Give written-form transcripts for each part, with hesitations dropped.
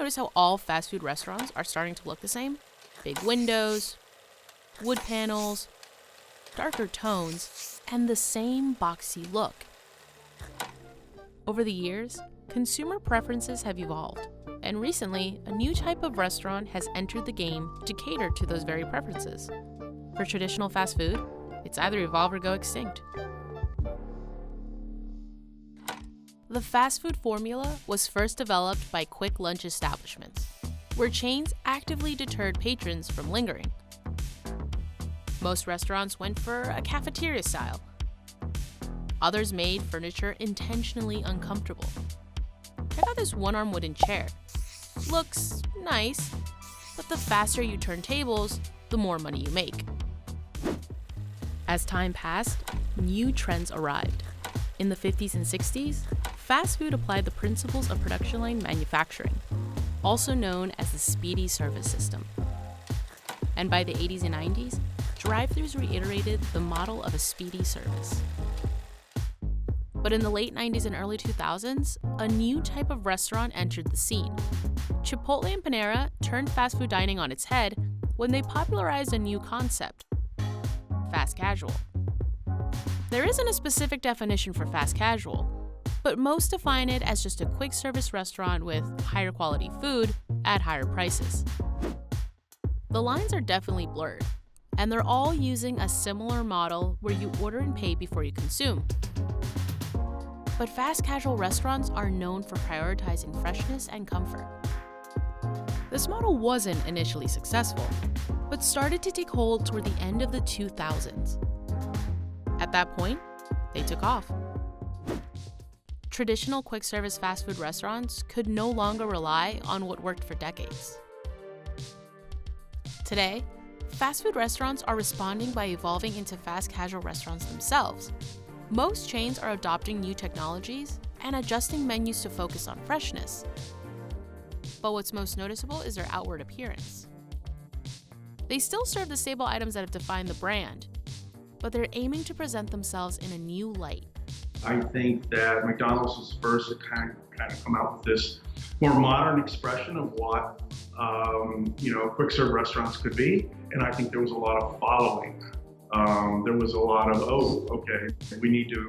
notice how all fast food restaurants are starting to look the same? Big windows, wood panels, darker tones, and the same boxy look. Over the years, consumer preferences have evolved, and recently, a new type of restaurant has entered the game to cater to those very preferences. For traditional fast food, it's either evolve or go extinct. The fast food formula was first developed by quick lunch establishments, where chains actively deterred patrons from lingering. Most restaurants went for a cafeteria style. Others made furniture intentionally uncomfortable. Check out this one-arm wooden chair. Looks nice, but the faster you turn tables, the more money you make. As time passed, new trends arrived. In the 50s and 60s, fast food applied the principles of production line manufacturing, also known as the speedy service system. And by the 80s and 90s, drive-thrus reiterated the model of a speedy service. But in the late 90s and early 2000s, a new type of restaurant entered the scene. Chipotle and Panera turned fast food dining on its head when they popularized a new concept: fast casual. There isn't a specific definition for fast casual, but most define it as just a quick service restaurant with higher quality food at higher prices. The lines are definitely blurred, and they're all using a similar model where you order and pay before you consume. But fast casual restaurants are known for prioritizing freshness and comfort. This model wasn't initially successful, but started to take hold toward the end of the 2000s. At that point, they took off. Traditional quick service fast food restaurants could no longer rely on what worked for decades. Today, fast food restaurants are responding by evolving into fast casual restaurants themselves. Most chains are adopting new technologies and adjusting menus to focus on freshness. But what's most noticeable is their outward appearance. They still serve the staple items that have defined the brand, but they're aiming to present themselves in a new light. I think that McDonald's was first to kind of come out with this more modern expression of what quick serve restaurants could be, and I think there was a lot of following. There was a lot of, we need to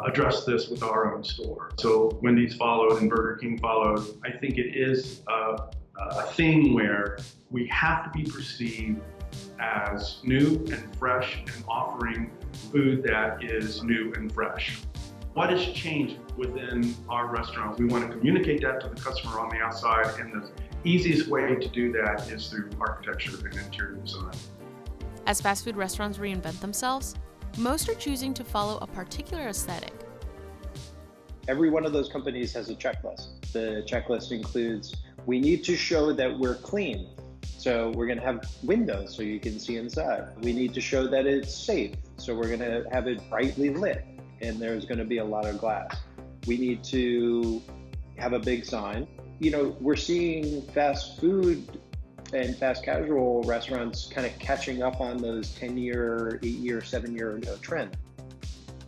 address this with our own store. So Wendy's followed and Burger King followed. I think it is a thing where we have to be perceived as new and fresh and offering food that is new and fresh. What has changed within our restaurant? We want to communicate that to the customer on the outside, and the easiest way to do that is through architecture and interior design. As fast food restaurants reinvent themselves, most are choosing to follow a particular aesthetic. Every one of those companies has a checklist. The checklist includes, we need to show that we're clean. So we're going to have windows so you can see inside. We need to show that it's safe. So we're going to have it brightly lit, and there's going to be a lot of glass. We need to have a big sign. We're seeing fast food and fast casual restaurants kind of catching up on those 10-year, 8-year, 7-year trend.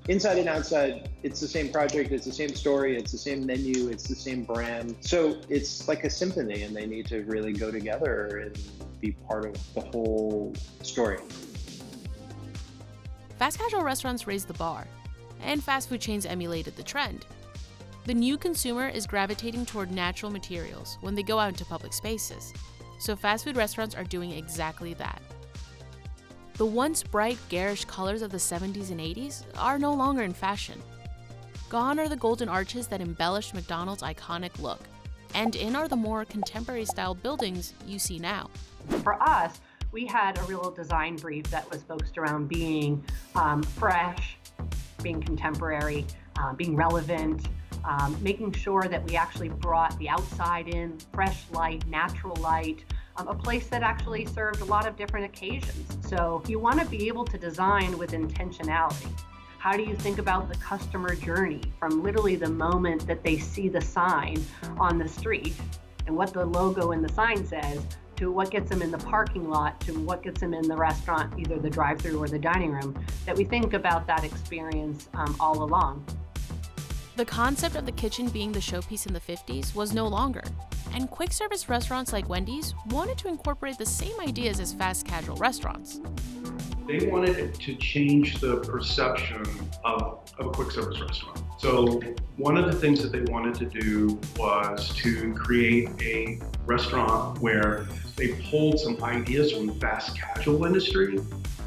Inside and outside, it's the same project, it's the same story, it's the same menu, it's the same brand. So it's like a symphony, and they need to really go together and be part of the whole story. Fast casual restaurants raised the bar, and fast food chains emulated the trend. The new consumer is gravitating toward natural materials when they go out into public spaces. So fast food restaurants are doing exactly that. The once bright, garish colors of the 70s and 80s are no longer in fashion. Gone are the golden arches that embellished McDonald's iconic look, and in are the more contemporary-style buildings you see now. For us, we had a real design brief that was focused around being fresh, being contemporary, being relevant, making sure that we actually brought the outside in, fresh light, natural light, a place that actually served a lot of different occasions. So you want to be able to design with intentionality. How do you think about the customer journey from literally the moment that they see the sign on the street and what the logo in the sign says, to what gets them in the parking lot, to what gets them in the restaurant, either the drive-thru or the dining room, that we think about that experience all along. The concept of the kitchen being the showpiece in the 50s was no longer, And quick service restaurants like Wendy's wanted to incorporate the same ideas as fast casual restaurants. They wanted to change the perception of a quick service restaurant. So one of the things that they wanted to do was to create a restaurant where they pulled some ideas from the fast casual industry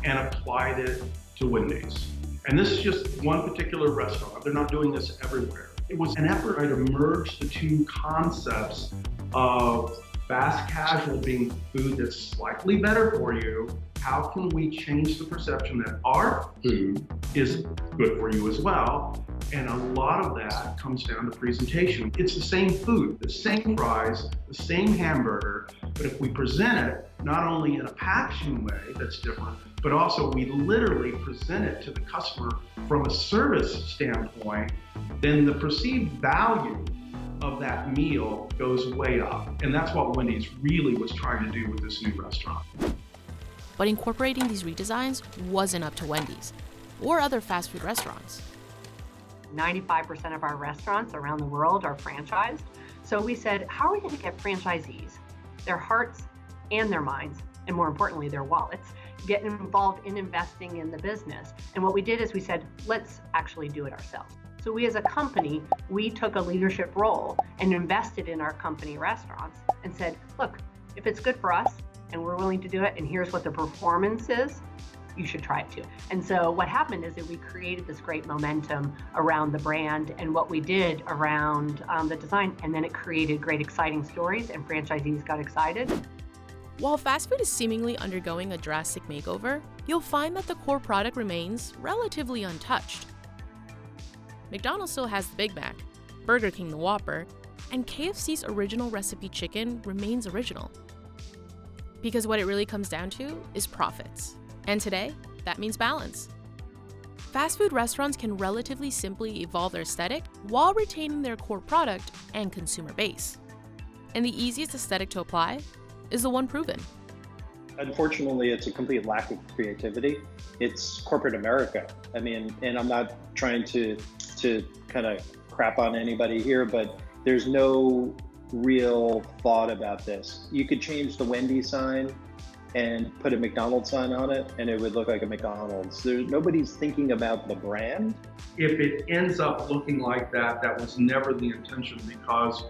and applied it to Wendy's. And this is just one particular restaurant. They're not doing this everywhere. It was an effort to merge the two concepts of fast casual being food that's slightly better for you. How can we change the perception that our food is good for you as well? And a lot of that comes down to presentation. It's the same food, the same fries, the same hamburger, but if we present it not only in a packaging way that's different, but also we literally present it to the customer from a service standpoint, then the perceived value of that meal goes way up. And that's what Wendy's really was trying to do with this new restaurant. But incorporating these redesigns wasn't up to Wendy's or other fast food restaurants. 95% of our restaurants around the world are franchised. So we said, how are we going to get franchisees, their hearts and their minds, and more importantly, their wallets, get involved in investing in the business? And what we did is we said, let's actually do it ourselves. So we as a company, we took a leadership role and invested in our company restaurants and said, look, if it's good for us and we're willing to do it, and here's what the performance is, you should try it too. And so what happened is that we created this great momentum around the brand and what we did around the design, and then it created great exciting stories and franchisees got excited. While fast food is seemingly undergoing a drastic makeover, you'll find that the core product remains relatively untouched. McDonald's still has the Big Mac, Burger King the Whopper, and KFC's original recipe chicken remains original. Because what it really comes down to is profits. And today, that means balance. Fast food restaurants can relatively simply evolve their aesthetic while retaining their core product and consumer base. And the easiest aesthetic to apply is the one proven. Unfortunately, it's a complete lack of creativity. It's corporate America. I mean, and I'm not trying to kind of crap on anybody here, but there's no real thought about this. You could change the Wendy sign and put a McDonald's sign on it, and it would look like a McDonald's. Nobody's thinking about the brand. If it ends up looking like that, that was never the intention, because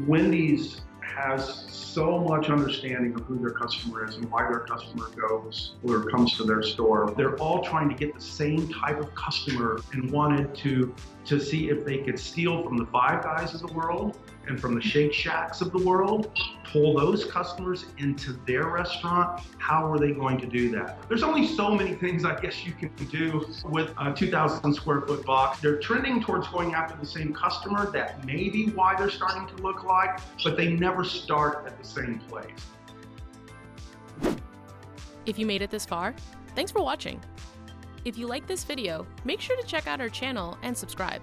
Wendy's has so much understanding of who their customer is and why their customer goes or comes to their store. They're all trying to get the same type of customer and wanted to see if they could steal from the Five Guys of the world and from the Shake Shacks of the world, pull those customers into their restaurant. How are they going to do that? There's only so many things I guess you can do with a 2,000 square foot box. They're trending towards going after the same customer. That may be why they're starting to look alike, but they never start at the same place. If you made it this far, thanks for watching. If you like this video, make sure to check out our channel and subscribe.